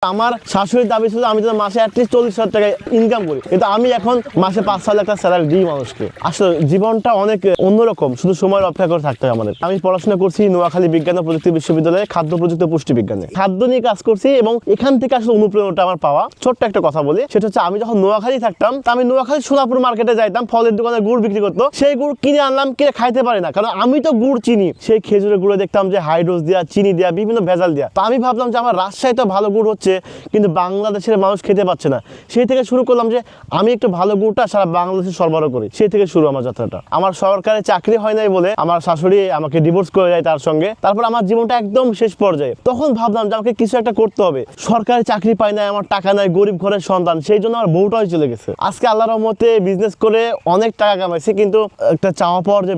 আমার শাশুড়ির দাবি ছিল আমি যেন মাসে অ্যাটলিস্ট 40,000 টাকা ইনকাম করি, কিন্তু আমি এখন মাসে 5-6 লাখ টাকা স্যালারি দিই মানুষকে। আসলে জীবনটা অনেক অন্যরকম, শুধু সময়ের অপেক্ষা করে থাকতে হয় আমাদের। আমি পড়াশোনা করছি নোয়াখালী বিজ্ঞান ও প্রযুক্তি বিশ্ববিদ্যালয়ে খাদ্য প্রযুক্তি ও পুষ্টি বিজ্ঞানে, খাদ্য নিয়ে কাজ করছি এবং এখান থেকে আসলে অনুপ্রেরণাটা আমার পাওয়া। ছোট্ট একটা কথা বলি, সেটা হচ্ছে আমি যখন নোয়াখালী থাকতাম, আমি নোয়াখালী সোনাপুর মার্কেটে যাইতাম, ফলের দোকানে গুড় বিক্রি করতো, সেই গুড় কিনে আনলাম, কিনে খাইতে পারি না, কারণ আমি তো গুড় চিনি। সেই খেজুরের গুড়ে দেখতাম যে হাইড্রোজ দেওয়া, চিনি দেওয়া, বিভিন্ন ভেজাল দেওয়া। তো আমি ভাবলাম যে আমার রাজশাহীতে ভালো গুড় হচ্ছে, কিন্তু বাংলাদেশের মানুষ খেতে পাচ্ছে না। সেই থেকে শুরু করলাম যে আমি একটু ভালো গুড়টা সারা বাংলাদেশে সরবরাহ করি। সেই থেকে শুরু আমার যাত্রাটা। আমার সরকারি চাকরি হয় নাই বলে আমার শাশুড়ি আমাকে ডিভোর্স করে যায় তার সঙ্গে। তারপর আমার জীবনটা একদম শেষ পর্যায়ে। তখন ভাবলাম যে আমাকে কিছু একটা করতে হবে। সরকারি চাকরি পাই নাই, আমার টাকা নাই, গরিব ঘরের সন্তান, সেই জন্য আমার বউটাই চলে গেছে। আজকে আল্লাহর রহমতে বিজনেস করে অনেক টাকা কামাইছি, কিন্তু একটা চাওয়া পাওয়ার যে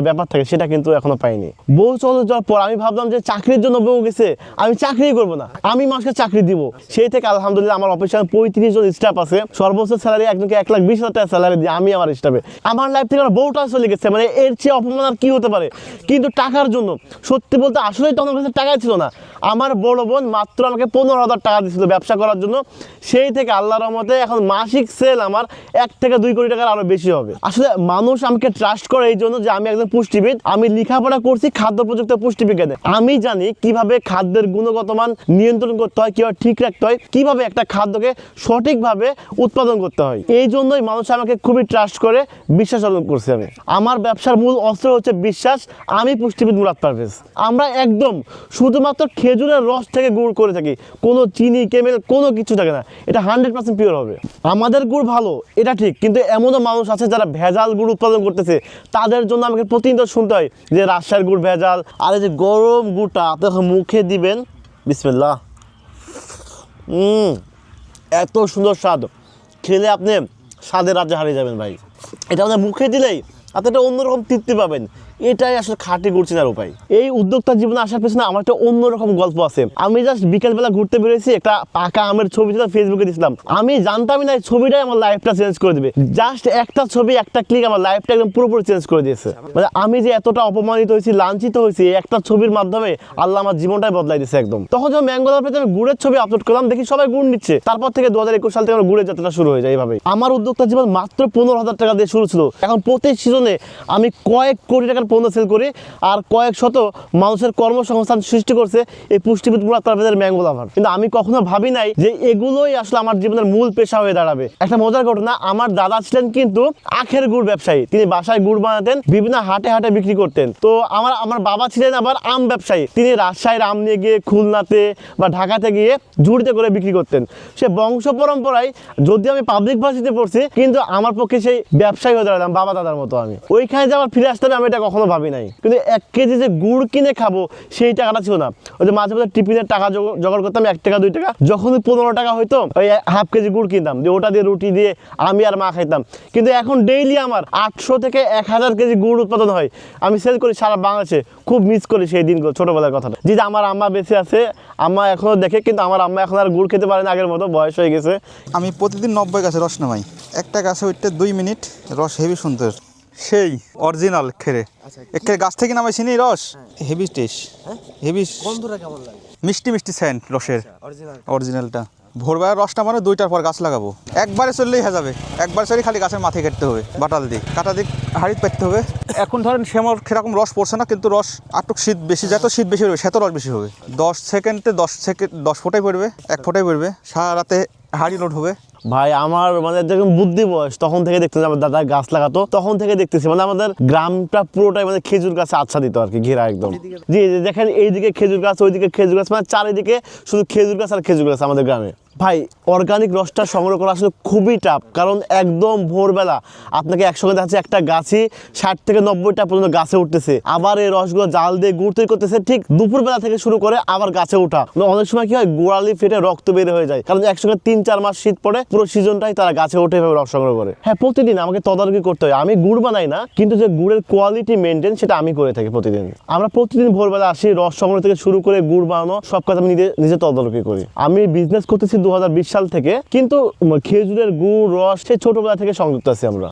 ব্যাপার থাকে সেটা কিন্তু এখনো পাইনি। বউ চলে যাওয়ার পর আমি ভাবলাম যে চাকরির জন্য বউ গেছে, আমি চাকরি করবো না, আমি মানুষকে চাকরি দিব। সেই থেকে আলহামদুলিল্লাহ আমার অফিসে 35 জন স্টাফ আছে। সর্বোচ্চ স্যালারি একজনকে 1,20,000 টাকা স্যালারি দিই আমি আমার স্টাফে। আমার লাইফ থেকে আমার বউটা চলে গেছে, মানে এর চেয়ে অপমান আর কি হতে পারে। কিন্তু টাকার জন্য, সত্যি বলতে আসলেই তো আমার কাছে টাকাই ছিল না। আমার বড় বোন মাত্র আমাকে 15,000 টাকা দিয়েছিল ব্যবসা করার জন্য। সেই থেকে আল্লাহর রহমতে এখন মাসিক সেল আমার 1 থেকে 2 কোটি টাকার আরো বেশি হবে। আসলে মানুষ আমাকে ট্রাস্ট করে এই জন্য যে আমি একজন পুষ্টিবিদ। আমি লেখাপড়া করছি খাদ্য প্রযুক্তি পুষ্টি বিজ্ঞানে। আমি জানি কিভাবে খাদ্যের গুণগত মান নিয়ন্ত্রণ করতে হয়, কিভাবে ঠিক রাখতে হয়, কিভাবে একটা খাদ্যকে সঠিকভাবে উৎপাদন করতে হয়। এই জন্যই মানুষ আমাকে খুবই ট্রাস্ট করে, বিশ্বাস অর্জন করছি। আমি আমার ব্যবসার মূল অস্ত্র হচ্ছে বিশ্বাস। আমি পুষ্টিবিদ মুরাদ পারভেজ। আমরা একদম শুধুমাত্র খেজুরের রস থেকে গুড় করে থাকি, কোনো চিনি কেমিক্যাল কোনো কিছু থাকে না। এটা 100% পিওর হবে। আমাদের গুড় ভালো এটা ঠিক, কিন্তু এমনও মানুষ আছে যারা ভেজাল গুড় উৎপাদন করতেছে। তাদের জন্য আমাকে প্রতিনিয়ত শুনতে হয় যে রাজশাহীর গুড় ভেজাল। আর এই যে গরম গুড়টা আপনি মুখে দিবেন, বিসমিল্লাহ, এত সুন্দর স্বাদ, খেলে আপনি স্বাদের রাজ্যে হারিয়ে যাবেন ভাই। এটা আপনার মুখে দিলেই আপনি একটা অন্যরকম তৃপ্তি পাবেন। এটাই আসলে খাঁটি গুড় চেনার উপায়। এই উদ্যোক্তা জীবনে আসার পেছনে আমার একটা অন্যরকম গল্প আছে। আমি জাস্ট বিকেলবেলা ঘুরতে বেরিয়েছি, একটা পাকা আমের ছবি ছিল ফেসবুকে দিয়েছিলাম। আমি জানতামই না এই ছবিটাই আমার লাইফটা চেঞ্জ করে দিবে। জাস্ট একটা ছবি, একটা ক্লিক আমার লাইফটা একদম পুরোপুরি চেঞ্জ করে দিয়েছে। মানে আমি যে এতটা অপমানিত হয়েছি, লাঞ্ছিত হয়েছি, একটা ছবির মাধ্যমে আল্লাহ আমার জীবনটাই বদলাই দিয়েছে একদম। তখন যখন ম্যাঙ্গো লাভে আমি গুড়ের ছবি আপলোড করলাম, দেখি সবাই গুড় নিচ্ছে। তারপর থেকে 2021 সাল থেকে আমার গুড়ের যাত্রা শুরু হয়ে যায়। এইভাবেই আমার উদ্যোক্তা জীবন মাত্র 15,000 টাকা দিয়ে শুরু ছিল। এখন প্রতি সিজনে আমি কয়েক কোটি টাকার পণ্য সেল করি, আর কয়েক শত মানুষের কর্মসংস্থান সৃষ্টি করছে এই পুষ্টিবিদ মুরাদ পারভেজের ম্যাঙ্গো লাভার। কিন্তু আমি কখনো ভাবি নাই যে এগুলোই আসলে আমার জীবনের মূল পেশা হয়ে দাঁড়াবে। একটা মজার ঘটনা, আমার দাদা ছিলেন কিন্তু আখের গুড় ব্যবসায়ী। তিনি বাসায় গুড় বানাতেন, বিভিন্ন হাটে হাটে বিক্রি করতেন। তো আমার বাবা ছিলেন আবার আম ব্যবসায়ী। তিনি রাজশাহীর আম নিয়ে গিয়ে খুলনাতে বা ঢাকাতে গিয়ে ঝুড়িতে করে বিক্রি করতেন। সে বংশ পরম্পরায়, যদি আমি পাবলিক ভার্সিটিতে পড়ছি, কিন্তু আমার পক্ষে সেই ব্যবসায়ী হয়ে দাঁড়ালাম বাবা দাদার মতো। আমি ওইখানে যে আবার ফিরে আসতে হবে আমি এটা কখনো ভাবি নাই। কিন্তু 1 কেজি যে গুড় কিনে খাবো সেই টাকাটা ছিল না। ওই যে মাঝে মাঝে টিফিনের টাকা জোগাড় করতাম, 1 টাকা 2 টাকা, যখন 15 টাকা হইতো ওই হাফ কেজি গুড় কিনতাম, দিয়ে ওটা দিয়ে রুটি দিয়ে আমি আর মা খাইতাম। কিন্তু এখন ডেইলি আমার 800 থেকে 1000 কেজি গুড় উৎপাদন হয়। আমি সেল করি সারা বাংলাদেশে। খুব মিস করি সেই দিনগুলো, ছোটবেলার কথাটা। যে আমার আম্মা বেঁচে আছে, আম্মা এখনো দেখে, কিন্তু আমার আম্মা এখন আর গুড় খেতে পারে না আগের মতো, বয়স হয়ে গেছে। আমি প্রতিদিন 90 গাছে রস নামাই। একটা গাছে উঠতে 2 মিনিট, রস হেভি সুন্দর, সেই অরিজিনাল খেরে একে গাছ থেকে নামাইছি নি রস। হেভি টেস্ট, হেভি বন্ধুরা কেমন লাগে? মিষ্টি মিষ্টি সেন্ট রসের, অরিজিনালটা। ভোরবেলা রসটা মানে 2টার পর গাছ লাগাবো। একবারে চললেই হয়ে যাবে। একবার চলে খালি গাছের মাথায় কাটতে হবে, বাটাল দিয়ে কাটা দিয়ে হাড়িতে পেতে হবে। এখন ধরেন সেমর সেরকম রস পড়ছে না, কিন্তু রস আটক শীত বেশি, যত শীত বেশি হবে সেত রস বেশি হবে। 10 সেকেন্ডে 10 ফোঁটাই পড়বে, 1 ফোঁটাই পড়বে। সারা রাতে হাড়ি লোড হবে। ভাই আমার মানে যখন বুদ্ধি বয়স, তখন থেকে দেখতেছি আমার দাদা গাছ লাগাতো, তখন থেকে দেখতেছি মানে আমাদের গ্রামটা পুরোটাই মানে খেজুর গাছে আচ্ছাদিত আর কি, ঘেরা একদম। জি দেখেন এইদিকে খেজুর গাছ, ওইদিকে খেজুর গাছ, মানে চারিদিকে শুধু খেজুর গাছ আর খেজুর গাছ আমাদের গ্রামে। ভাই অর্গানিক রসটা সংগ্রহ করা আসলে খুবই টাফ, কারণ একদম ভোরবেলা আপনাকে একসঙ্গে দেখা যাচ্ছে একটা গাছই 60 থেকে 90টা পর্যন্ত গাছে উঠতেছে, আবার এই রসগুলো জাল দিয়ে গুড় তৈরি করতেছে ঠিক দুপুরবেলা থেকে শুরু করে আবার গাছে ওঠা। অনেক সময় কি হয়, গোড়ালি ফেটে রক্ত বের হয়ে যায়, কারণ একসঙ্গে 3-4 মাস শীত পড়ে, পুরো সিজনটাই তারা গাছে ওঠে এভাবে রস সংগ্রহ করে। হ্যাঁ, প্রতিদিন আমাকে তদারকি করতে হয়। আমি গুড় বানাই না, কিন্তু যে গুড়ের কোয়ালিটি মেনটেন সেটা আমি করে থাকি প্রতিদিন। আমরা প্রতিদিন ভোরবেলা আসি, রস সংগ্রহ থেকে শুরু করে গুড় বানানো সব কাজ আমি নিজে তদারকি করি। আমি বিজনেস করতেছি 2020 সাল থেকে, কিন্তু খেজুরের গুড় রস সেই ছোটবেলা থেকে সংযুক্ত আছি আমরা।